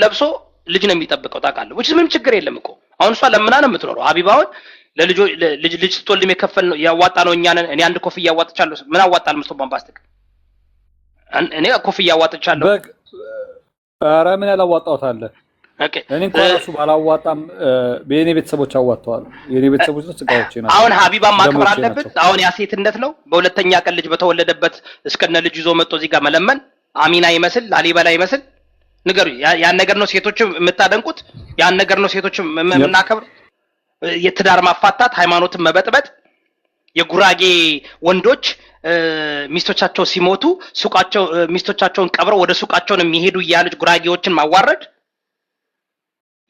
ለብሶ ልጅ ነው የሚጠብቀው ታውቃለህ which ምንም ችግር የለም እኮ አሁን እሷ ለምና ነው የምትኖረው ሀቢባውን ልጅ ስትወልድ የከፈል ነው ያዋጣ ነው እኛ ነን እኔ አንድ ኮፍያ ያዋጥቻለሁ ምን አዋጣል መስሎ ቦምባስቲክ እኔ ኮፍያ ያዋጥቻለሁ ኧረ ምን ያላዋጣውት አለ ኦኬ እኔ እንኳን ባላዋጣም በእኔ ቤተሰቦች አዋጣዋል የኔ ቤተሰቦች ጽጋዎች ናቸው አሁን ሀቢባ ማክበር አለበት አሁን ያ ሴትነት ነው በሁለተኛ ቀን ልጅ በተወለደበት እስከነ ልጅ ይዞ መጥቶ እዚህ ጋር መለመን አሚና ይመስል ላሊበላ ይመስል ንገሩ ያን ነገር ነው ሴቶች የምታደንቁት ያን ነገር ነው ሴቶች የምናከብር የትዳር ማፋታት ሃይማኖትን መበጥበጥ የጉራጌ ወንዶች ሚስቶቻቸው ሲሞቱ ሱቃቸው ሚስቶቻቸውን ቀብረው ወደ ሱቃቸው ነው የሚሄዱ ያልጅ ጉራጌዎችን ማዋረድ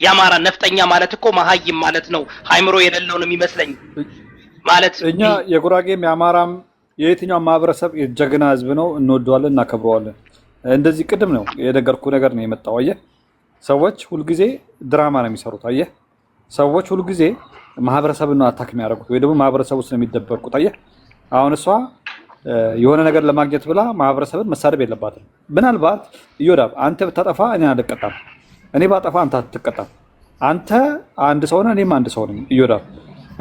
ያማራ ነፍጠኛ ማለት እኮ መሃይም ማለት ነው ሃይምሮ የሌለው ነው የሚመስለኝ ማለት እኛ የጉራጌም ያማራም የየትኛው ማህበረሰብ የጀግና ህዝብ ነው እንወደዋለን እናከብረዋለን እንደዚህ ቅድም ነው የነገርኩ ነገር ነው የመጣው አየህ ሰዎች ሁሉ ጊዜ ድራማ ነው የሚሰሩት አየህ ሰዎች ሁሉ ጊዜ ማህበረሰብን አታክ የሚያደርጉት ወይ ደግሞ ማህበረሰቡ ስለሚደበቁት አየህ አሁን እሷ የሆነ ነገር ለማግኘት ብላ ማህበረሰብን መሳደብ የለባትም ምናልባት ይወዳብ አንተ ብታጠፋ እኔ አልቀጣም እኔ ባጠፋ አንተ አትቀጣም አንተ አንድ ሰው ነህ እኔም አንድ ሰው ነኝ ይወዳብ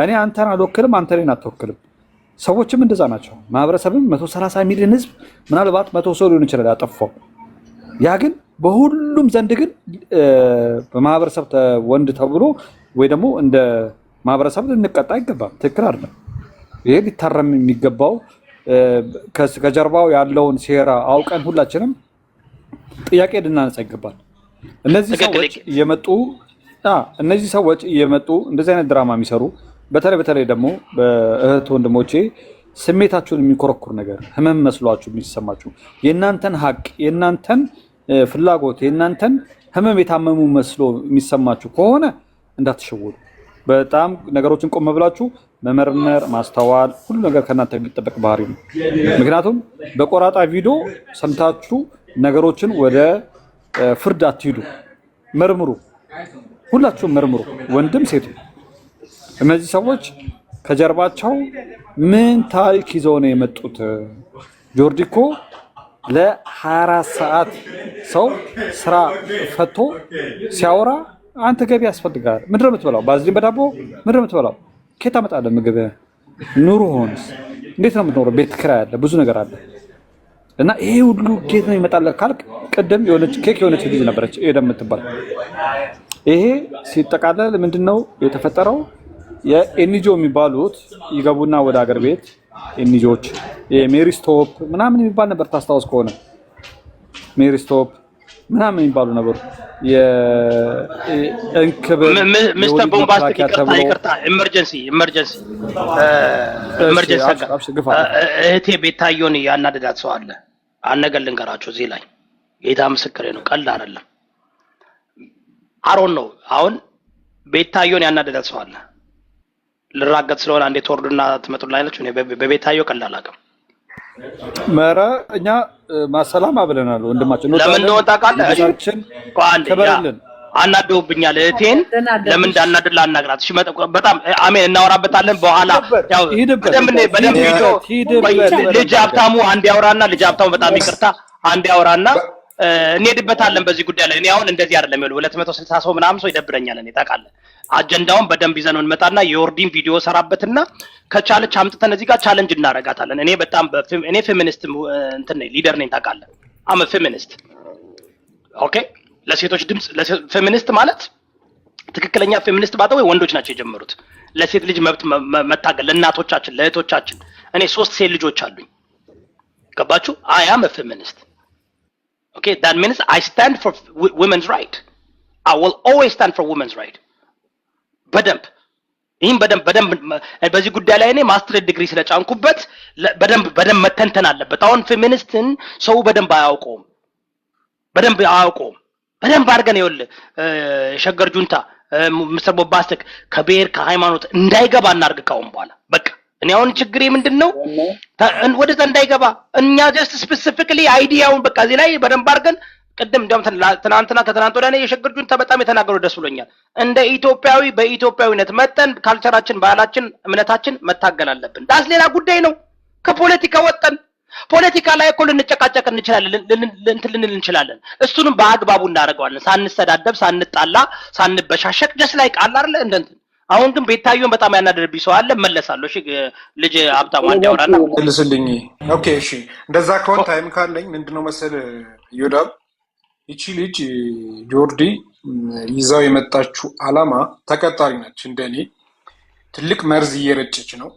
እኔ አንተን አልወክልም አንተ እኔን አትወክልም ሰዎችም እንደዛ ናቸው ማህበረሰብም 130 ሚሊዮን ህዝብ ምናልባት 100 ሰው ሊሆን ይችላል ያጠፋው ያ ግን በሁሉም ዘንድ ግን በማህበረሰብ ወንድ ተብሎ ወይ ደግሞ እንደ ማህበረሰብ ልንቀጣ አይገባም ትክክል አይደለም ይሄ ሊታረም የሚገባው ከጀርባው ያለውን ሴራ አውቀን ሁላችንም ጥያቄ ልናነሳ ይገባል እነዚህ ሰዎች እየመጡ እንደዚህ አይነት ድራማ የሚሰሩ በተለይ ደግሞ በእህት ወንድሞቼ ስሜታችሁን የሚኮረኩር ነገር ህመም መስሏችሁ የሚሰማችሁ የእናንተን ሀቅ የእናንተን ፍላጎት የእናንተን ህመም የታመሙ መስሎ የሚሰማችሁ ከሆነ እንዳትሸወዱ በጣም ነገሮችን ቆም ብላችሁ መመርመር ማስተዋል ሁሉ ነገር ከናንተ የሚጠበቅ ባህሪ ነው ምክንያቱም በቆራጣ ቪዲዮ ሰምታችሁ ነገሮችን ወደ ፍርድ አትሂዱ መርምሩ ሁላችሁም መርምሩ ወንድም ሴት እነዚህ ሰዎች ከጀርባቸው ምን ታሪክ ይዘው ነው የመጡት ጆርዲኮ ለ24 ሰዓት ሰው ስራ ፈቶ ሲያወራ አንተ ገቢ ያስፈልጋል ምንድነው የምትበላው ባዝሊን በዳቦ ምንድነው የምትበላው ከየት አመጣለህ ምግብ ኑሮ ሆንስ እንዴት ነው የምትኖረው ቤት ኪራይ አለ ብዙ ነገር አለ እና ይሄ ሁሉ ከየት ነው ይመጣል ካልክ ቀደም የሆነች ኬክ የሆነች ልጅ ነበረች የምትባል ይሄ ሲጠቃለል ምንድነው የተፈጠረው የኤንጂኦ የሚባሉት ይገቡና ወደ ሀገር ቤት ኤንጂኦዎች የሜሪ ስቶፕ ምናምን የሚባል ነበር ታስታውስ ከሆነ ሜሪ ስቶፕ ምናምን የሚባሉ ነበሩ የእንክብል ሚስተር ቦምባስቲክ ይቅርታ ኢመርጀንሲ እህቴ ቤታዮን ያናደዳት ሰው አለ አነገር ልንገራችሁ እዚህ ላይ ጌታ ምስክሬ ነው ቀልድ አይደለም አሮን ነው አሁን ቤታዮን ያናደዳት ሰው አለ ልራገጥ ስለሆነ አንዴ ተወርዱና ትመጡላላችሁ እኔ በቤታዮ ቀላላቀም መራ እኛ ማሰላም አብለናል ወንድማችን ነው ለምን ነው ታውቃለህ አናደውብኛል እህቴን ለምን እንዳናደላ አናግራት እሺ በጣም አሜን እናወራበታለን በኋላ ያው በደንብ ልጅ ሀብታሙ አንድ ያወራና ልጅ ሀብታሙ በጣም ይቅርታ አንድ ያወራና እንሄድበታለን በዚህ ጉዳይ ላይ እኔ አሁን እንደዚህ አይደለም ይሉ 260 ሰው ምናምን ሰው ይደብረኛል እኔ ታውቃለህ አጀንዳውን በደንብ ይዘን እንመጣና የኦርዲን ቪዲዮ ሰራበትና ከቻለች አምጥተን እዚህ ጋር ቻሌንጅ እናረጋታለን እኔ በጣም እኔ ፌሚኒስት እንትን ነኝ ሊደር ነኝ ታውቃለህ አም ፌሚኒስት ኦኬ ለሴቶች ድምጽ ፌሚኒስት ማለት ትክክለኛ ፌሚኒስት ባጠው ወንዶች ናቸው የጀመሩት ለሴት ልጅ መብት መታገል ለእናቶቻችን ለእህቶቻችን እኔ 3 ሴት ልጆች አሉኝ ገባችሁ I am a feminist okay that means I stand for women's right I will always stand for women's right በደንብ በዚህ ጉዳይ ላይ እኔ ማስተር ዲግሪ ስለጫንኩበት በደንብ መተንተን አለበት አሁን ፌሚኒስትን ሰው በደንብ አያውቀውም በደንብ አድርገን ይኸውልህ ሸገር ጁንታ ሚስተር ቦምባስቲክ ከብሔር ከሃይማኖት እንዳይገባ እናርግካውን በኋላ በቃ እኔ አሁን ችግሬ ምንድነው ወደዛ እንዳይገባ እኛ ጀስት ስፔሲፊካሊ አይዲያውን በቃ እዚህ ላይ በደንብ አድርገን ቀደም እንደውም ትናንትና ከትናንት ወዲያ ነው የሸገር ጁንታ በጣም የተናገሩ ደስ ብሎኛል እንደ ኢትዮጵያዊ በኢትዮጵያዊነት መጠን ካልቸራችን ባህላችን እምነታችን መታገል አለብን ዳስ ሌላ ጉዳይ ነው ከፖለቲካ ወጣን ፖለቲካ ላይ እኮ ልንጨቃጨቅ እንችላለን ልንል እንችላለን እሱንም በአግባቡ እናደርገዋለን ሳንሰዳደብ ሳንጣላ ሳንበሻሸቅ ደስ ላይ ቃል አይደለ እንደንት አሁን ግን ቤታዩን በጣም ያናደርብኝ ሰው አለ መለሳለሁ እሺ ልጅ ሀብታሙ አንዲያወራና መልስልኝ ኦኬ እሺ እንደዛ ከሆነ ታይም ካለኝ ምንድነው መሰለ ይወዳል እቺ ልጅ ጆርዲ ይዛው የመጣችው አላማ ተቀጣሪ ነች እንደኔ ትልቅ መርዝ እየረጨች ነው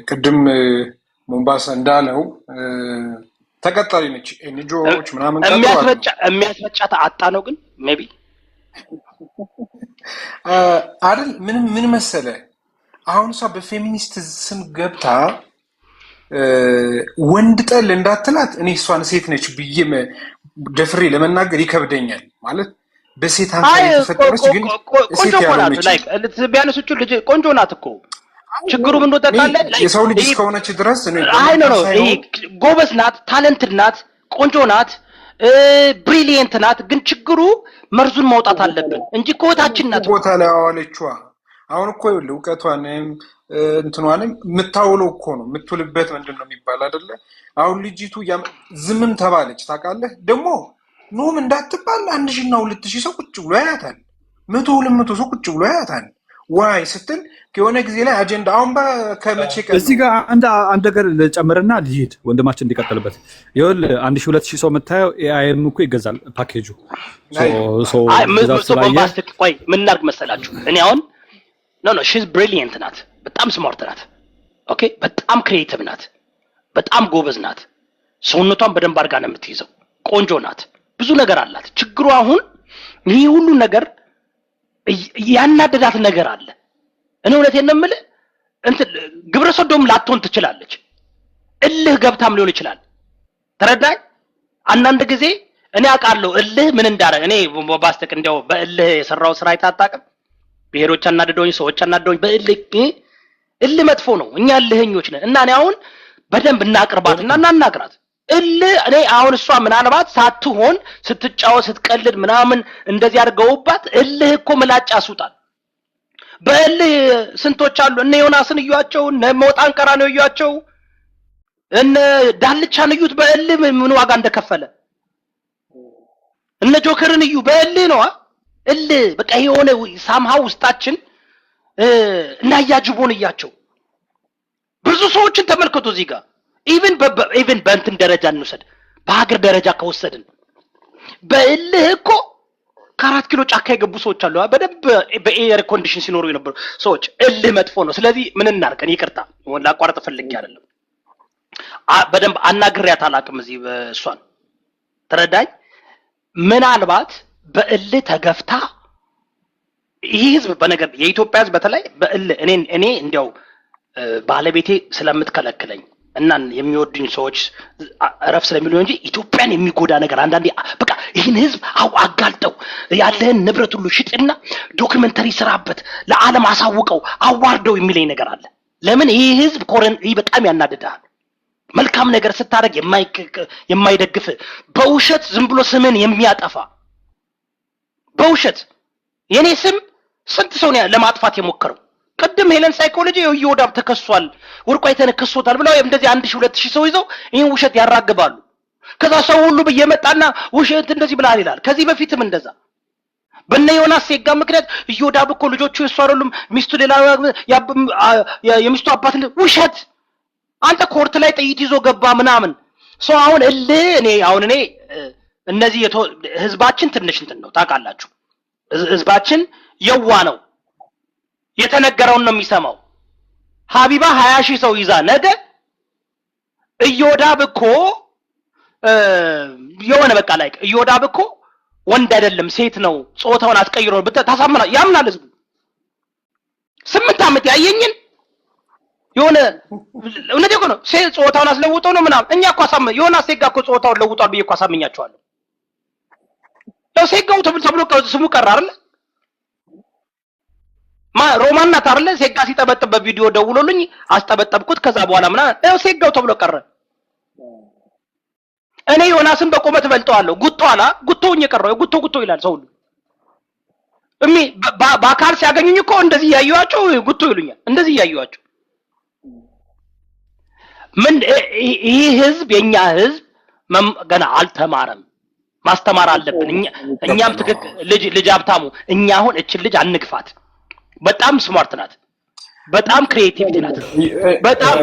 ቅድም ሞምባሳ እንዳለው ተቀጣሪ ነች ኤንጂኦዎች ምናምን የሚያስፈጫት አጣ ነው ግን ሜቢ አይደል ምን መሰለ አሁን ሰው በፌሚኒስት ስም ገብታ ወንድ ጠል እንዳትላት እኔ እሷን ሴት ነች ብዬ ደፍሬ ለመናገር ይከብደኛል ማለት በሴት አንተ ተፈጠረች ግን ቆንጆ ናት ላይክ ለትቢያነሱቹ ልጅ ቆንጆ ናት እኮ ችግሩ ምን ወጣታለ የሰው ልጅ እስከሆነች ድረስ እኔ አይ ኖ ጎበዝ ናት ታለንትድ ናት ቆንጆ ናት ብሪሊየንት ናት ግን ችግሩ መርዙን ማውጣት አለብን እንጂ ኮታችን ናት ቦታ ላይ አዋለችዋ አሁን እኮ ለውቀቷንም እንትኗንም ምታውለው እኮ ነው ምትውልበት ምንድነው የሚባል አይደለ አሁን ልጅቱ ዝምም ተባለች ታውቃለህ ደግሞ ኖም እንዳትባል 1000 እና 2000 ሰው ቁጭ ብሎ ያያታል 100 200 ሰው ቁጭ ብሎ ያያታል ዋይ ስትል ከሆነ ጊዜ ላይ አጀንዳ አሁን ከመቼ ቀን እዚህ ጋር አንድ ነገር ልጨምርና ልሂድ ወንድማችን እንዲቀጥልበት ይሁን 1000 2000 ሰው መታየው ኤአይም እኮ ይገዛል ፓኬጁ አይ ምንም ቆይ ምን እናድርግ መሰላችሁ እኔ አሁን ኖ ሺዝ ብሪሊየንት ናት በጣም ስማርት ናት ኦኬ በጣም ክሪኤቲቭ ናት በጣም ጎበዝ ናት ሰውነቷን በደንብ አድርጋ ነው የምትይዘው ቆንጆ ናት ብዙ ነገር አላት ችግሩ አሁን ይሄ ሁሉ ነገር ያናደዳት ነገር አለ እኔ እውነቴን ነው የምልህ እንት ግብረ ሰዶም ላትሆን ትችላለች እልህ ገብታም ሊሆን ይችላል ተረዳኝ አንዳንድ ጊዜ እኔ አውቃለሁ እልህ ምን እንዳረግ እኔ ባስተቅ እንደው በእልህ የሰራው ስራ አይታጣቅም ብሔሮች አናደዶኝ ሰዎች አናደዶኝ እልህ መጥፎ ነው እኛ እልህኞች ነን እና እኔ አሁን በደንብ እናቅርባትና እናናግራት እልህ እኔ አሁን እሷ ምናልባት ሳትሆን ስትጫወት ስትቀልድ ምናምን እንደዚህ አድርገውባት እልህ እኮ ምላጭ ያሱጣል በእልህ ስንቶች አሉ እነ ዮናስን እዩዋቸው እነ ሞጣን ቀራኔው እዩዋቸው እነ ዳልቻን እዩት በእልህ ምን ዋጋ እንደከፈለ እነ ጆከርን እዩ በእልህ ነው እልህ በቃ የሆነ ሳምሃው ውስጣችን እና ያጅቦን እያቸው ብዙ ሰዎችን ተመልከቱ እዚህ ጋር ኢቭን በእንትን ደረጃ እንውሰድ በሀገር ደረጃ ከወሰድን በእልህ እኮ ከ4 ኪሎ ጫካ የገቡ ሰዎች አሉ በደብ በኤር ኮንዲሽን ሲኖሩ የነበሩ ሰዎች እልህ መጥፎ ነው ስለዚህ ምን እናርቀን ይቅርታ ወላ አቋርጥ ፈልግ አይደለም በደንብ አናግሪያት አላቅም እዚህ እሷን ተረዳኝ ምናልባት በእልህ ተገፍታ ይሄ ህዝብ በነገር የኢትዮጵያ ህዝብ በተለይ በእልህ እኔ እንዲያው ባለቤቴ ስለምትከለክለኝ እና የሚወዱኝ ሰዎች አረፍ ስለሚሉ እንጂ ኢትዮጵያን የሚጎዳ ነገር አንዳንዴ በቃ ይሄን ህዝብ አጋልጠው ያለህን ንብረት ሁሉ ሽጥና ዶክመንተሪ ስራበት ለዓለም አሳውቀው አዋርደው የሚለኝ ነገር አለ ለምን ይሄ ህዝብ ይሄ በጣም ያናድዳል መልካም ነገር ስታረግ የማይደግፍ በውሸት ዝም ብሎ ስምን የሚያጠፋ በውሸት የኔ ስም ስንት ሰው ነው ለማጥፋት የሞከረው ቀደም ሄለን ሳይኮሎጂ ይወዳብ ተከሷል ወርቋ የተነከሶታል ብለው እንደዚህ 1000 2000 ሰው ይዘው ይሄን ውሸት ያራግባሉ ከዛ ሰው ሁሉ በየመጣና ውሸት እንደዚህ ብላል ይላል ከዚህ በፊትም እንደዛ በእነ ዮናስ ሴጋ ምክንያት ይወዳብ እኮ ልጆቹ እሱ አይደሉም ሚስቱ ሌላ የሚስቱ አባት ውሸት አንተ ኮርት ላይ ጥይት ይዞ ገባ ምናምን ሰው አሁን እኔ እነዚህ ህዝባችን ትንሽ እንትን ነው ታውቃላችሁ ህዝባችን የዋ ነው የተነገረውን ነው የሚሰማው ሀቢባ 20000 ሰው ይዛ ነገ እዮዳብ እኮ የሆነ በቃ ላይ እዮዳብ እኮ ወንድ አይደለም ሴት ነው ጾታውን አስቀይሮ ታሳምና ያምናል ህዝቡ 8 አመት ያየኝን የሆነ እውነት እኮ ነው ሴት ጾታውን አስለውጦ ነው ምናምን እኛ እኮ የሆነ ሴጋ እኮ ጾታውን ለውጧል ብዬ እኮ አሳምኛቸዋለሁ ያው ሴጋው ተብሎ ስሙ ቀር አይደል ሮማና ታርለ ሴጋ ሲጠበጥብ በቪዲዮ ደውሎልኝ አስጠበጠብኩት ከዛ በኋላ ምናምን ያው ሴጋው ተብሎ ቀረ እኔ ዮናስን በቆመት በልጠዋለሁ ጉቶኝ ቀረው ጉቶ ይላል ሰው ሁሉ በአካል ሲያገኙኝ እኮ እንደዚህ ያዩዋቸው ጉቶ ይሉኛል እንደዚህ ያዩዋቸው ምን ይሄ ህዝብ የኛ ህዝብ ገና አልተማረም። ማስተማር አለብን። እኛም ልጅ ሀብታሙ እኛ አሁን እቺ ልጅ አንግፋት። በጣም ስማርት ናት። በጣም ክሪኤቲቪቲ ናት። በጣም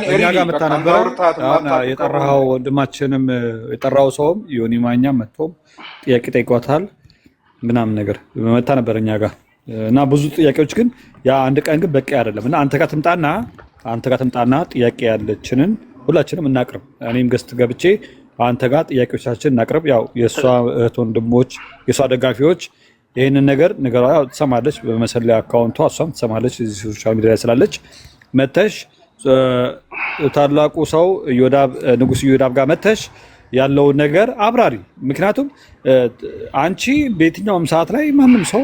እኛ ጋር መጣ ነበር። አሁን የጠራው ወንድማችንም የጠራው ሰውም ዮኒ ማኛም መጥቶም ጥያቄ ጠይቋታል ምናምን ነገር መጣ ነበር እኛ ጋር እና ብዙ ጥያቄዎች ግን ያ አንድ ቀን ግን በቂ አይደለም እና አንተ ጋር ትምጣና ጥያቄ ያለችንን ሁላችንም እናቅርብ። እኔም ገስት ገብቼ አንተ ጋር ጥያቄዎቻችን እናቅርብ። ያው የሷ እህት ወንድሞች የሷ ደጋፊዎች ይሄንን ነገር ያው ትሰማለች። በመሰለ አካውንቷ እሷም ትሰማለች። እዚህ ሶሻል ሚዲያ ላይ ስላለች መተሽ ታላቁ ሰው ንጉስ ዮዳብ ጋር መተሽ ያለውን ነገር አብራሪ። ምክንያቱም አንቺ በየትኛውም ሰዓት ላይ ማንም ሰው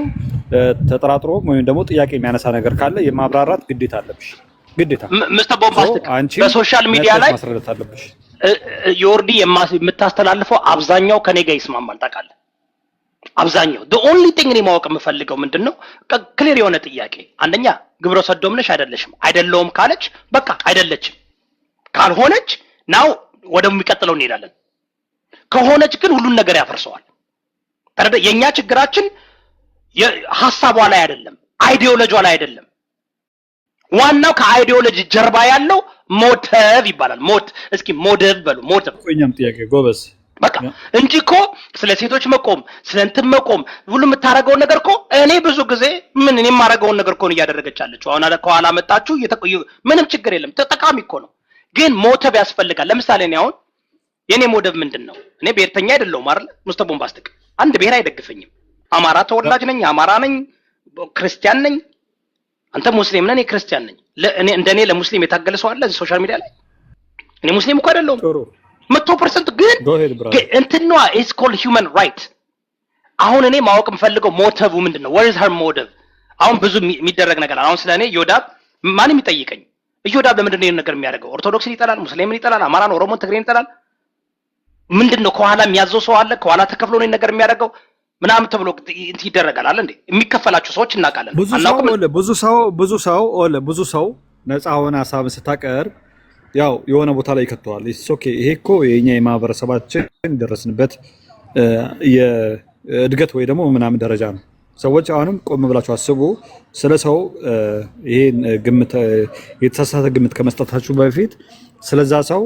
ተጠራጥሮ ወይም ደግሞ ጥያቄ የሚያነሳ ነገር ካለ የማብራራት ግዴታ አለብሽ። ግዴታ ሚስተር ቦምባስቲክ በሶሻል ሚዲያ ላይ ማስረዳት አለብሽ። ዮርዲ የምታስተላልፈው አብዛኛው ከኔ ጋር ይስማማል ታውቃለህ። አብዛኛው the only thing እኔ ማወቅ የምፈልገው ምንድነው ክሊር የሆነ ጥያቄ። አንደኛ ግብረ ሰዶም ነሽ አይደለሽም? አይደለውም ካለች በቃ አይደለችም። ካልሆነች ናው ወደሚቀጥለው እንሄዳለን። ከሆነች ግን ሁሉን ነገር ያፈርሰዋል። ታዲያ የኛ ችግራችን ሐሳቧ ላይ አይደለም፣ አይዲዮሎጂዋ ላይ አይደለም። ዋናው ከአይዲዮሎጂ ጀርባ ያለው ሞቲቭ ይባላል። እስኪ ሞቲቭ በሉ። ሞቲቭ ቆኛም ጥያቄ ጎበዝ በቃ እንጂ እኮ ስለ ሴቶች መቆም ስለ እንትን መቆም ሁሉ የምታረገው ነገር እኮ እኔ ብዙ ጊዜ እኔ የማረገውን ነገር እኮ ነው እያደረገች ያለችው። አሁን ከኋላ መጣችሁ ምንም ችግር የለም፣ ተጠቃሚ እኮ ነው። ግን ሞቲቭ ያስፈልጋል። ለምሳሌ እኔ አሁን የኔ ሞቲቭ ምንድነው? እኔ ብሔርተኛ አይደለሁም አይደል? ሚስተር ቦምባስቲክ አንድ ብሔር አይደግፈኝም። አማራ ተወላጅ ነኝ፣ አማራ ነኝ፣ ክርስቲያን ነኝ። አንተ ሙስሊም ነህ፣ እኔ ክርስቲያን ነኝ። እኔ እንደኔ ለሙስሊም የታገለ ሰው አለ እዚህ ሶሻል ሚዲያ ላይ? እኔ ሙስሊም እኮ አይደለሁም 100% ግን እንትነዋ is called human right። አሁን እኔ ማወቅ የምፈልገው ሞቲቭ ምንድነው? what is her motive? አሁን ብዙ የሚደረግ ነገር አሁን ስለኔ ዮዳብ ማንም ይጠይቀኝ። ዮዳብ ለምንድን ነው ይሄን ነገር የሚያደርገው? ኦርቶዶክስን ይጠላል፣ ሙስሊምን ይጠላል፣ አማራን፣ ኦሮሞን፣ ትግሬን ይጠላል። ምንድነው ከኋላ የሚያዘው ሰው አለ? ከኋላ ተከፍሎ ነው ነገር የሚያደርገው ምናምን ተብሎ ይደረጋል አለ እንዴ? የሚከፈላቸው ሰዎች እናውቃለን። ብዙ ሰው ነፃ ሆነ ሐሳብ ስታቀርብ ያው የሆነ ቦታ ላይ ይከተዋል። ኦኬ ይሄ እኮ የኛ የማህበረሰባችን ደረስንበት የእድገት ወይ ደግሞ ምናምን ደረጃ ነው። ሰዎች አሁንም ቆም ብላችሁ አስቡ። ስለ ሰው ይሄን ግምት የተሳሳተ ግምት ከመስጠታችሁ በፊት ስለዛ ሰው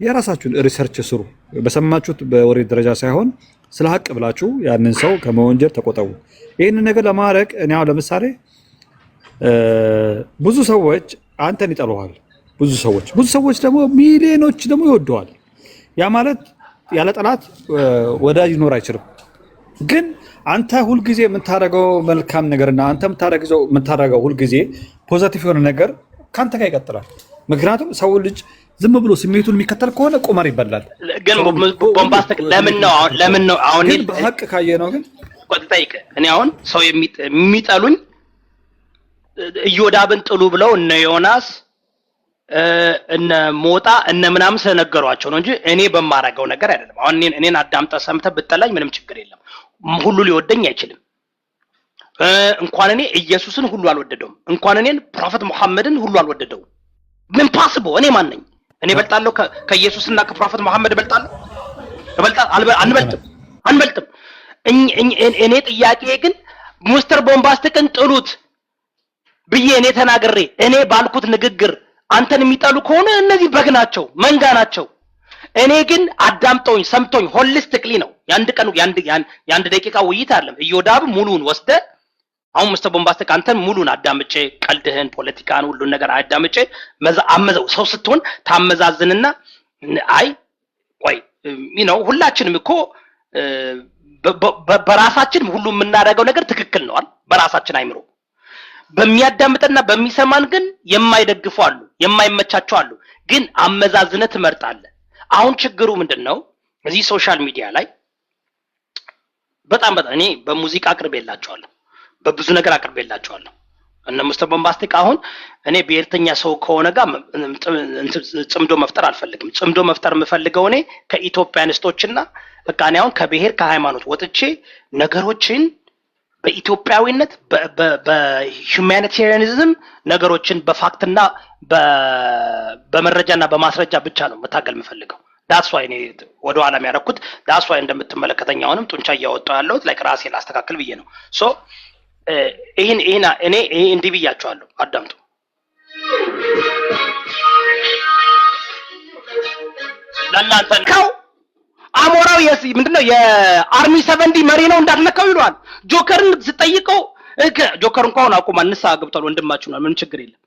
የራሳችሁን ሪሰርች ስሩ። በሰማችሁት በወሬ ደረጃ ሳይሆን ስለ ሀቅ ብላችሁ ያንን ሰው ከመወንጀል ተቆጠቡ። ይሄንን ነገር ለማድረግ እኔ አሁን ለምሳሌ ብዙ ሰዎች አንተን ይጠሉሃል። ብዙ ሰዎች ደግሞ ሚሊዮኖች ደግሞ ይወደዋል። ያ ማለት ያለ ጠላት ወዳጅ ሊኖር አይችልም። ግን አንተ ሁልጊዜ የምታደርገው መልካም ነገርና አንተ የምታደርገው ሁልጊዜ ፖዚቲቭ የሆነ ነገር ካንተ ጋር ይቀጥላል። ምክንያቱም ሰው ልጅ ዝም ብሎ ስሜቱን የሚከተል ከሆነ ቁማር ይበላል። ግን ቦምባስቲክ ለምን ነው አሁን ግን በሐቅ ካየነው ግን ቆጥጠይቅ እኔ አሁን ሰው የሚጠሉኝ ዮዳብን ጥሉ ብለው እነ ዮናስ እነ ሞጣ እነ ምናምን ስለነገሯቸው ነው እንጂ እኔ በማረገው ነገር አይደለም። አሁን እኔን አዳምጠህ ሰምተህ ብጠላኝ ምንም ችግር የለም። ሁሉ ሊወደኝ አይችልም። እንኳን እኔ ኢየሱስን ሁሉ አልወደደውም። እንኳን እኔን ፕሮፌት መሐመድን ሁሉ አልወደደውም። ምን ፓስቦ እኔ ማን ነኝ? እኔ እበልጣለሁ ከኢየሱስና ከፕሮፌት መሐመድ እበልጣለሁ? አንበልጥም። እኔ ጥያቄ ግን ሚስተር ቦምባስቲክን ጥሉት ብዬ እኔ ተናግሬ እኔ ባልኩት ንግግር አንተን የሚጠሉ ከሆነ እነዚህ በግ ናቸው፣ መንጋ ናቸው። እኔ ግን አዳምጠውኝ ሰምቶኝ ሆሊስቲክሊ ነው የአንድ ደቂቃ ውይይት አይደለም። ዮዳብ ሙሉን ወስደ አሁን ሚስተር ቦምባስቲክ አንተን ሙሉን አዳምጬ ቀልድህን፣ ፖለቲካን፣ ሁሉን ነገር አዳምጬ አመዘው ሰው ስትሆን ታመዛዝንና አይ ቆይ ሁላችንም እኮ በራሳችን ሁሉ የምናደርገው ነገር ትክክል ነው በራሳችን አይምሮ በሚያዳምጥና በሚሰማን ግን የማይደግፉ አሉ፣ የማይመቻቸው አሉ። ግን አመዛዝነ ትመርጣለህ። አሁን ችግሩ ምንድነው? እዚህ ሶሻል ሚዲያ ላይ በጣም እኔ በሙዚቃ አቅርቤላቸዋለሁ፣ በብዙ ነገር አቅርቤላቸዋለሁ። እነ ሚስተር ቦምባስቲክ አሁን እኔ ብሔርተኛ ሰው ከሆነ ጋር ጽምዶ መፍጠር አልፈልግም። ጽምዶ መፍጠር የምፈልገው እኔ ከኢትዮጵያኒስቶችና በቃ እኔ አሁን ከብሔር ከሃይማኖት ወጥቼ ነገሮችን በኢትዮጵያዊነት በሁማኒቴሪያኒዝም ነገሮችን በፋክትና በመረጃና በማስረጃ ብቻ ነው መታገል የምፈልገው። that's why እኔ ወደ ኋላ የሚያረኩት that's why እንደምትመለከተኝ አሁንም ጡንቻ እያወጣው ያለሁት like ራሴን ላስተካክል ብዬ ነው። ሶ እኔ እንዲህ ብያቸዋለሁ፣ አዳምጡ። ለእናንተ ነው አሞራው ምንድነው የአርሚ 70 መሪ ነው እንዳትነካው ይሏል። ጆከርን ስጠይቀው ጆከር እንኳን አቁማ ንስሐ ገብቷል፣ ወንድማችሁ ነው፣ ምንም ችግር የለም።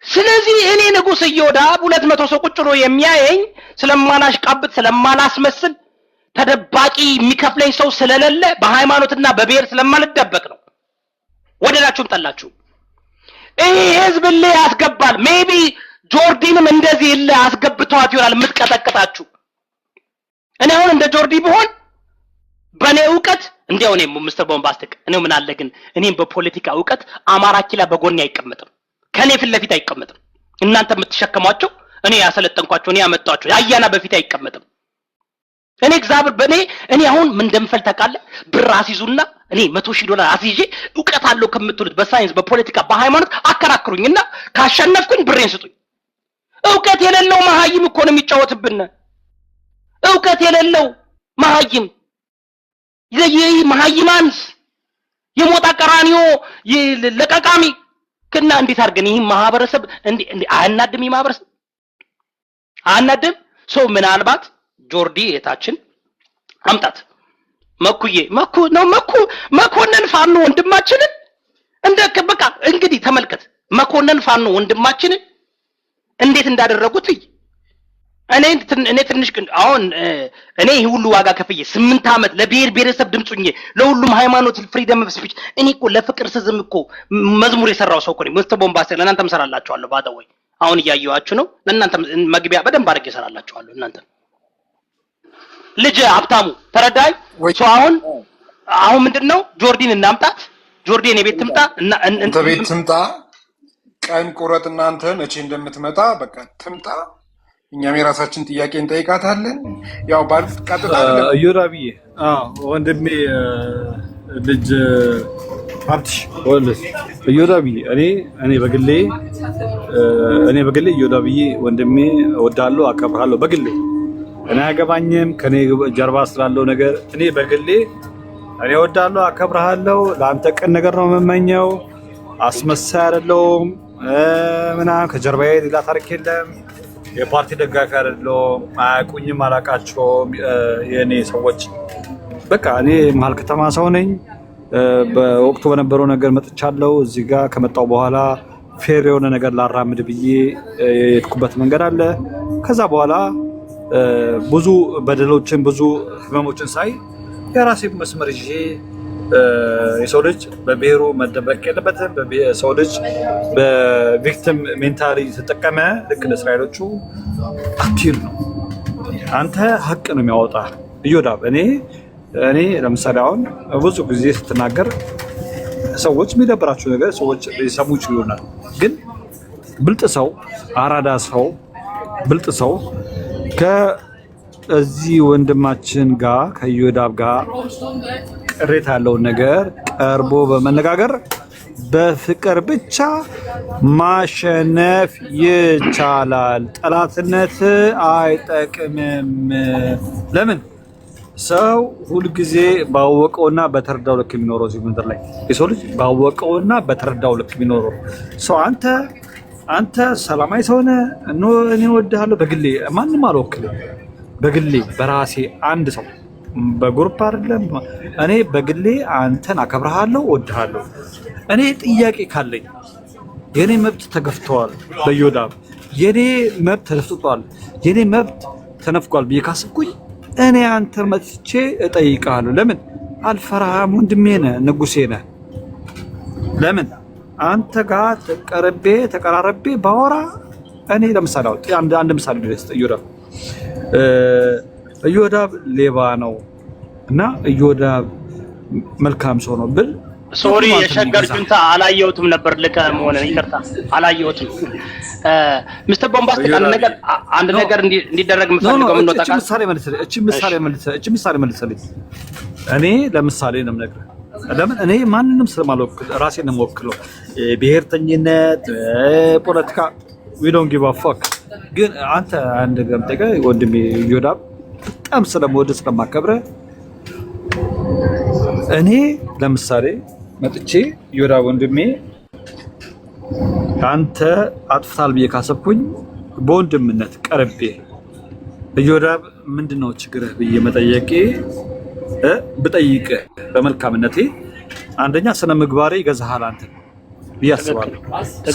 ስለዚህ እኔ ንጉስ ኢዮዳብ 200 ሰው ቁጭ ብሎ የሚያየኝ ስለማላሽቃብጥ ስለማላስመስል ተደባቂ የሚከፍለኝ ሰው ስለሌለ በሃይማኖትና በብሔር ስለማልደበቅ ነው። ወደላችሁም ጠላችሁ ይሄ ህዝብ ላይ ያስገባል። ሜቢ ጆርዲንም እንደዚህ ይለ አስገብቷት ይሆናል የምትቀጠቅጣችሁ። እኔ አሁን እንደ ጆርዲ ብሆን በኔ ዕውቀት እንዲያው እኔ ሚስተር ቦምባስቲክ እኔው ምን አለ ግን እኔም በፖለቲካ ዕውቀት አማራ ኪላ በጎን አይቀመጥም፣ ከኔ ፊት ለፊት አይቀመጥም። እናንተ የምትሸከሟቸው እኔ ያሰለጠንኳቸው እኔ ያመጣኋቸው ያያና በፊት አይቀመጥም። እኔ እግዚአብሔር በኔ እኔ አሁን ምን እንደምፈል ታውቃለህ? ብር አስይዙና እኔ $100,000 አስይዤ ዕውቀት አለው ከምትሉት በሳይንስ በፖለቲካ በሃይማኖት አከራክሩኝና ካሸነፍኩኝ ብሬን ስጡኝ። ዕውቀት የሌለው መሀይም እኮ ነው የሚጫወትብን። ዕውቀት የሌለው መሀይም ይሄ መሀይማንስ የሞጣ ቀራኒዮ ለቀቃሚ ከና እንዴት አድርገን ይሄን ማህበረሰብ አያናድም? ማህበረሰብ አያናድም? ሰው ምናልባት ጆርዲ የታችን አምጣት መኮንን ፋኖ ወንድማችንን እንደ በቃ እንግዲህ ተመልከት፣ መኮንን ፋኖ ወንድማችንን እንዴት እንዳደረጉት እኔ ትንሽ ግን አሁን እኔ ሁሉ ዋጋ ከፍዬ 8 አመት ለብሔር ብሔረሰብ ድምጹኝ ለሁሉም ሃይማኖት ፍሪደም ኦፍ ስፒች እኔ እኮ ለፍቅር ስዝም እኮ መዝሙር የሰራው ሰው እኮ ነኝ። ሚስተር ቦምባስቲክ ለእናንተም እሰራላችኋለሁ። ባደወይ አሁን እያየኋችሁ ነው። ለእናንተም መግቢያ በደንብ አድርጌ እሰራላችኋለሁ። እናንተ ልጅ ሀብታሙ ተረዳይ ሰው አሁን ምንድነው ጆርዲን እናምጣት። ጆርዲን የቤት ትምጣ እንተ ቤት ትምጣ። ቀን ቁረጥ እናንተ መቼ እንደምትመጣ በቃ ትምጣ። እኛም የራሳችን ጥያቄ እንጠይቃታለን። ያው ቀጥታ ዩራቢዬ ወንድሜ ልጅ ሀብትሽ ወልስ ዩራቢዬ እኔ በግሌ ዩራቢዬ ወንድሜ እወዳለሁ፣ አከብራለሁ። በግሌ እኔ አያገባኝም ከኔ ጀርባ ስላለው ነገር። እኔ በግሌ እኔ እወዳለሁ፣ አከብራለሁ። ለአንተ ቅን ነገር ነው የምመኘው። አስመሳይ አይደለሁም ምናምን። ከጀርባዬ ሌላ ታሪክ የለም። የፓርቲ ደጋፊ አይደለሁም። አያውቁኝም፣ አላውቃቸውም የኔ ሰዎች። በቃ እኔ መሀል ከተማ ሰው ነኝ። በወቅቱ በነበረው ነገር መጥቻለሁ። እዚህ ጋር ከመጣሁ በኋላ ፌር የሆነ ነገር ላራምድ ብዬ የሄድኩበት መንገድ አለ። ከዛ በኋላ ብዙ በደሎችን ብዙ ህመሞችን ሳይ የራሴ መስመር ይዤ የሰው ልጅ በብሔሩ መደበቅ የለበትም። የሰው ልጅ በቪክቲም ሜንታሊ ተጠቀመ ልክ ለእስራኤሎቹ አትይር ነው። አንተ ሀቅ ነው የሚያወጣ ኢዮዳብ። እኔ ለምሳሌ አሁን ብዙ ጊዜ ስትናገር ሰዎች የሚደብራቸው ነገር ሰዎች ሊሰሙ ይችሉ ይሆናል። ግን ብልጥ ሰው፣ አራዳ ሰው፣ ብልጥ ሰው ከዚህ ወንድማችን ጋር ከኢዮዳብ ጋር ቅሬታ ያለውን ነገር ቀርቦ በመነጋገር በፍቅር ብቻ ማሸነፍ ይቻላል። ጠላትነት አይጠቅምም። ለምን? ሰው ሁልጊዜ ባወቀውና በተረዳው ልክ የሚኖረው እዚህ ምድር ላይ የሰው ልጅ ባወቀውና በተረዳው ልክ የሚኖረው ሰው አንተ ሰላማዊ ሰው ነህ። እኔ እወድሃለሁ። በግሌ ማንም አልወክልም። በግሌ በራሴ አንድ ሰው በግሩፕ አይደለም። እኔ በግሌ አንተን አከብርሃለሁ፣ እወድሃለሁ። እኔ ጥያቄ ካለኝ የኔ መብት ተገፍተዋል፣ በኢዮዳብ የኔ መብት ተደፍጥጧል፣ የኔ መብት ተነፍቋል ብዬ ካስብኩኝ እኔ አንተ መጥቼ እጠይቃለሁ። ለምን? አልፈራህም። ወንድሜ ነህ፣ ንጉሴ ነህ። ለምን አንተ ጋር ተቀራረቤ ባወራ እኔ ለምሳሌ አንድ ምሳሌ ልስጥ። ኢዮዳብ ሌባ ነው እና ኢዮዳብ መልካም ሰው ነው ብል ሶሪ የሸገር ጁንታ አላየሁትም ነበር። ልከ መሆነ ይቅርታ አላየሁትም። ሚስተር ቦምባስቲክ አንድ ነገር እንዲደረግ የምፈልገው ምን ነው ታውቃለህ? እቺ ምሳሌ መልሰልኝ። እኔ ለምሳሌ ነው የምነግርህ። ለምን እኔ ማንንም ስለማልወክል ራሴን ነው የምወክለው። ብሔርተኝነት ፖለቲካ we don't give a fuck። ግን አንተ አንድ ገምጠቀ ወንድሜ ዮዳብ በጣም ስለምወድ ስለማከብረ እኔ ለምሳሌ መጥቼ ዮዳብ ወንድሜ አንተ አጥፍታል ብዬ ካሰብኩኝ በወንድምነት ቀርቤ ዮዳብ ምንድነው ችግርህ ብዬ መጠየቄ ብጠይቅህ በመልካምነቴ አንደኛ ስነ ምግባሬ ይገዛሃል አንተ ያስባለሁ።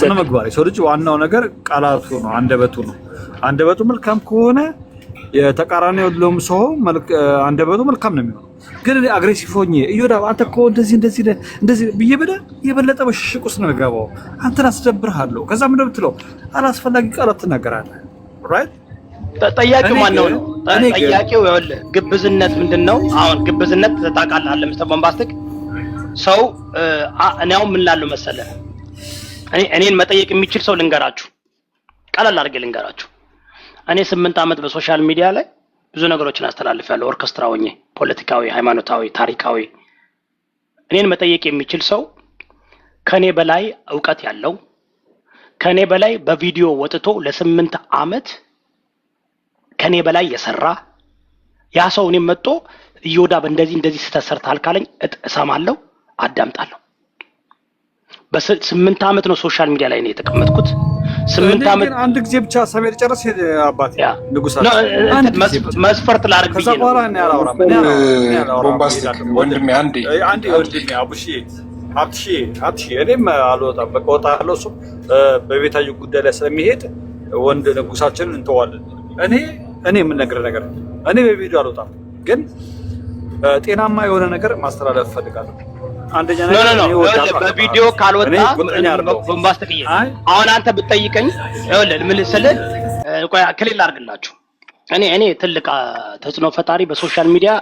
ስነ ምግባሬ ሰው ልጅ ዋናው ነገር ቃላቱ ነው፣ አንደበቱ ነው። አንደበቱ መልካም ከሆነ የተቃራኒው ሁሉም ሰው አንደበቱ መልካም ነው የሚሆነው። ግን አግሬሲቭ ሆኜ ዮዳብ አንተ እኮ እንደዚህ ብዬ የበለጠ በሽሽቅ ውስጥ ነው የገባው። አንተን አስደብርሃለሁ። ከዛ ምን ብትለው አላስፈላጊ ቃላት ትናገራለህ። ራይት ጠያቂው ማነው ነው? ጠያቂው ይኸውልህ ግብዝነት ምንድነው? አሁን ግብዝነት ታውቃለህ አለ ሚስተር ቦምባስቲክ ሰው እኔው ምን ላለው መሰለህ እኔን መጠየቅ የሚችል ሰው ልንገራችሁ፣ ቀላል አድርጌ ልንገራችሁ። እኔ 8 ዓመት በሶሻል ሚዲያ ላይ ብዙ ነገሮችን አስተላልፋለሁ። ኦርኬስትራ ሆኜ ፖለቲካዊ፣ ሃይማኖታዊ፣ ታሪካዊ። እኔን መጠየቅ የሚችል ሰው ከኔ በላይ ዕውቀት ያለው ከኔ በላይ በቪዲዮ ወጥቶ ለ8 ዓመት ከኔ በላይ የሰራ ያ ሰው እኔም መጥቶ ዮዳብ እንደዚህ ስተሰርታል ካለኝ እሰማለሁ፣ አዳምጣለሁ። በ8 ዓመት ነው ሶሻል ሚዲያ ላይ ነው የተቀመጥኩት። 8 ዓመት አንድ ጊዜ ብቻ ሰሜን ጨርስ አባቴ ንጉሳ መስፈርት ላድርግ ብዬ ነው። ቦምባስቲክ ወንድሜ አንዴ ወንድሜ አቡሺ አብሺ እኔም አልወጣም፣ በቃ እወጣለሁ። እሱ በቤታዩ ጉዳይ ላይ ስለሚሄድ ወንድ ንጉሳችንን እንተዋለን። እኔ የምነግርህ ነገር እኔ በቪዲዮ አልወጣም፣ ግን ጤናማ የሆነ ነገር ማስተላለፍ ፈልጋለሁ። አንደኛ ነገር በቪዲዮ ካልወጣ ቦምባስቲክ አሁን አንተ ብትጠይቀኝ ይኸውልህ ምን ልስልህ ቆይ ክሊል አድርግላችሁ። እኔ ትልቅ ተጽዕኖ ፈጣሪ በሶሻል ሚዲያ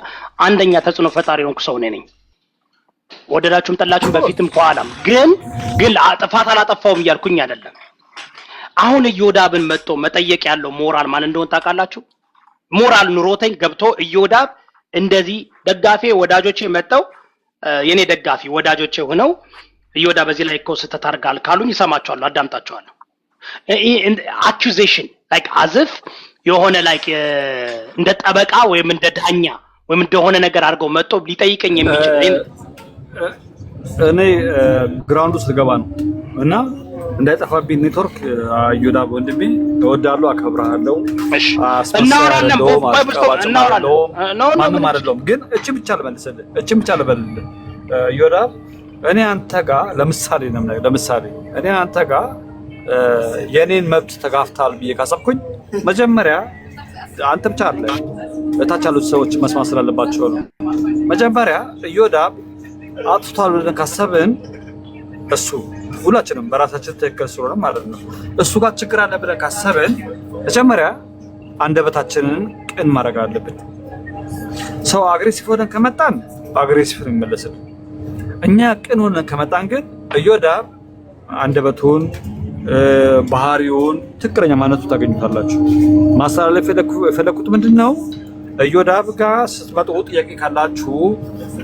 አንደኛ ተጽዕኖ ፈጣሪ ሆንኩ ሰው ነኝ። ወደዳችሁም ጠላችሁም በፊትም በኋላም ግን ጥፋት አላጠፋውም እያልኩኝ አይደለም። አሁን ዮዳብን መጥቶ መጠየቅ ያለው ሞራል ማለት እንደሆነ ታውቃላችሁ። ሞራል ኑሮተኝ ገብቶ ዮዳብ እንደዚህ ደጋፊ ወዳጆቼ መጣው የኔ ደጋፊ ወዳጆቼ ሆነው ዮዳብ በዚህ ላይ እኮ ስህተት አድርጋል ካሉኝ ይሰማቸዋለሁ፣ አዳምጣቸዋለሁ። አኪዩዜሽን ላይክ አዝፍ የሆነ ላይክ እንደ ጠበቃ ወይም እንደ ዳኛ ወይም እንደሆነ ነገር አድርገው መጥቶ ሊጠይቀኝ የሚችል እኔ ግራውንድ ውስጥ ልገባ ነው እና እንዳይጠፋብኝ ኔትወርክ ዮዳብ ወንድሜ እወዳለሁ፣ አከብርሃለሁ። እናወራለን ማንም አይደለም። ግን እቺ ብቻ ልበልልህ ዮዳብ እኔ አንተ ጋር ለምሳሌ እኔ አንተ ጋር የኔን መብት ተጋፍታል ብዬ ካሰብኩኝ መጀመሪያ አንተ ብቻ አለ እታች ያሉት ሰዎች መስማት ስላለባቸው ነው። መጀመሪያ ዮዳብ አጥፍቷል ብለን ካሰብን እሱ ሁላችንም በራሳችን ትክክል ስለሆነ ማለት ነው እሱ ጋር ችግር አለ ብለን ካሰብን መጀመሪያ አንደበታችንን ቅን ማድረግ አለብን። ሰው አግሬሲቭ ሆነን ከመጣን አግሬሲቭ ነው የሚመለስልን። እኛ ቅን ሆነን ከመጣን ግን ዮዳብ አንደበቱን ባህሪውን ትክክለኛ ማንነቱን ታገኙታላችሁ። ማስተላለፍ የፈለኩት ምንድነው ዮዳብ ጋር ስትመጡ ጥያቄ ካላችሁ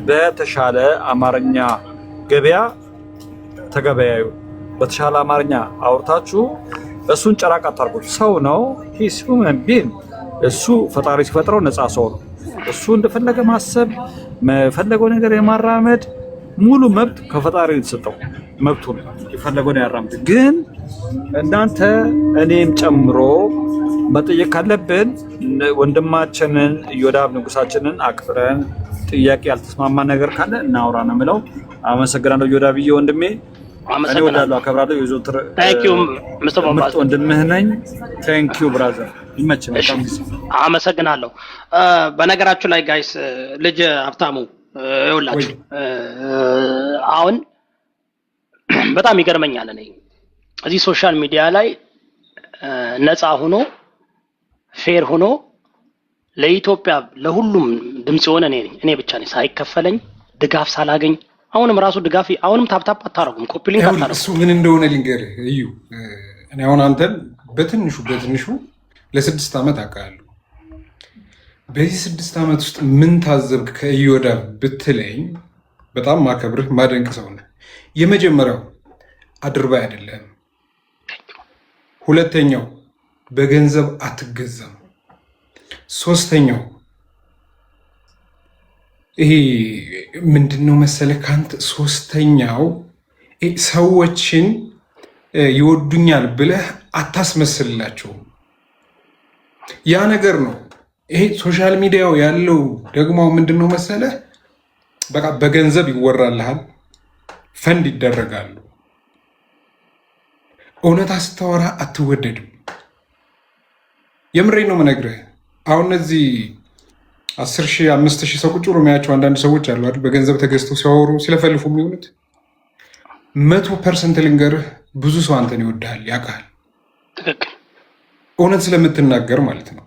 በተሻለ አማርኛ ገበያ ተገበያዩ። በተሻለ አማርኛ አውርታችሁ እሱን ጨራቃ አታርጉት። ሰው ነው ሂስ ሁመን ቢን እሱ ፈጣሪ ሲፈጥረው ነፃ ሰው ነው። እሱ እንደፈለገ ማሰብ መፈለገው ነገር የማራመድ ሙሉ መብት ከፈጣሪ የተሰጠው መብቱ ነው። የፈለገው ነው ያራምድ። ግን እናንተ እኔም ጨምሮ መጠየቅ ካለብን ወንድማችንን ዮዳብ ንጉሳችንን አክብረን ጥያቄ ያልተስማማ ነገር ካለ እናውራ ነው የምለው። አመሰግናለሁ ዮዳብዬ ወንድሜ። እኔ ወዳለሁ አከብራለሁ። የዞትር ወንድምህ ነኝ። ቴንክ ዩ ብራዘር። ይመችህ። በጣም አመሰግናለሁ። በነገራችሁ ላይ ጋይስ ልጅ ሀብታሙ ይኸውላችሁ አሁን በጣም ይገርመኛል። እኔ እዚህ ሶሻል ሚዲያ ላይ ነፃ ሆኖ ፌር ሆኖ ለኢትዮጵያ ለሁሉም ድምጽ የሆነ እኔ ብቻ ነኝ ሳይከፈለኝ ድጋፍ ሳላገኝ አሁንም ራሱ ድጋፍ አሁንም ታፕታፕ አታረጉም ኮፒ ሊንክ አታረጉም። እሱ ምን እንደሆነ ልንገርህ እዩ። እኔ አሁን አንተን በትንሹ ለ6 ዓመት አውቃለሁ። በዚህ 6 ዓመት ውስጥ ምን ታዘብክ ከዮዳብ ብትለኝ በጣም ማከብርህ ማደንቅ ሰው ነህ። የመጀመሪያው አድርባይ አይደለም። ሁለተኛው በገንዘብ አትገዛም። ሶስተኛው ይሄ ምንድነው መሰለህ ካንተ ሶስተኛው ሰዎችን ይወዱኛል ብለህ አታስመስልላቸውም። ያ ነገር ነው። ይሄ ሶሻል ሚዲያው ያለው ደግሞ ምንድነው መሰለህ በቃ በገንዘብ ይወራልሃል፣ ፈንድ ይደረጋሉ። እውነት አስተወራ አትወደድም። የምሬ ነው የምነግርህ። አሁን እነዚህ 10,000 5,000 ሰው ቁጭ ብሎ የሚያቸው አንዳንድ ሰዎች አሉ አይደል? በገንዘብ ተገዝተው ሲያወሩ ሲለፈልፉ የሚሆኑት 100% ልንገርህ፣ ብዙ ሰው አንተን ይወድሃል፣ ያውቃል። እውነት ስለምትናገር ማለት ነው።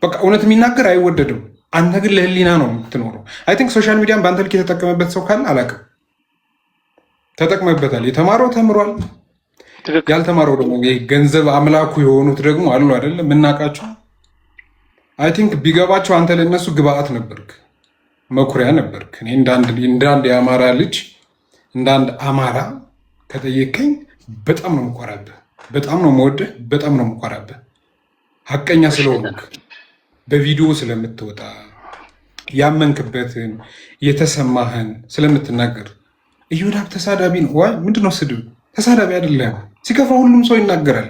በቃ እውነት የሚናገር አይወደድም። አንተ ግን ለህሊና ነው የምትኖረው። አይ ቲንክ ሶሻል ሚዲያን በአንተ ልክ የተጠቀመበት ሰው ካለ አላውቅም። ተጠቅመበታል። የተማረው ተምሯል፣ ያልተማረው ደግሞ ገንዘብ አምላኩ የሆኑት ደግሞ አሉ አይደለም የምናውቃቸው። አይ ቲንክ ቢገባቸው አንተ ለነሱ ግብአት ነበርክ፣ መኩሪያ ነበርክ። እኔ እንዳንድ የአማራ ልጅ እንዳንድ አማራ ከጠየቀኝ በጣም ነው የምኮራብህ፣ በጣም ነው የምወድህ፣ በጣም ነው የምኮራብህ። ሀቀኛ ስለሆንክ በቪዲዮ ስለምትወጣ ያመንክበትን የተሰማህን ስለምትናገር። ኢዮዳብ ተሳዳቢ ነው ወይ? ምንድነው ስድብ? ተሳዳቢ አይደለም። ሲከፋ ሁሉም ሰው ይናገራል።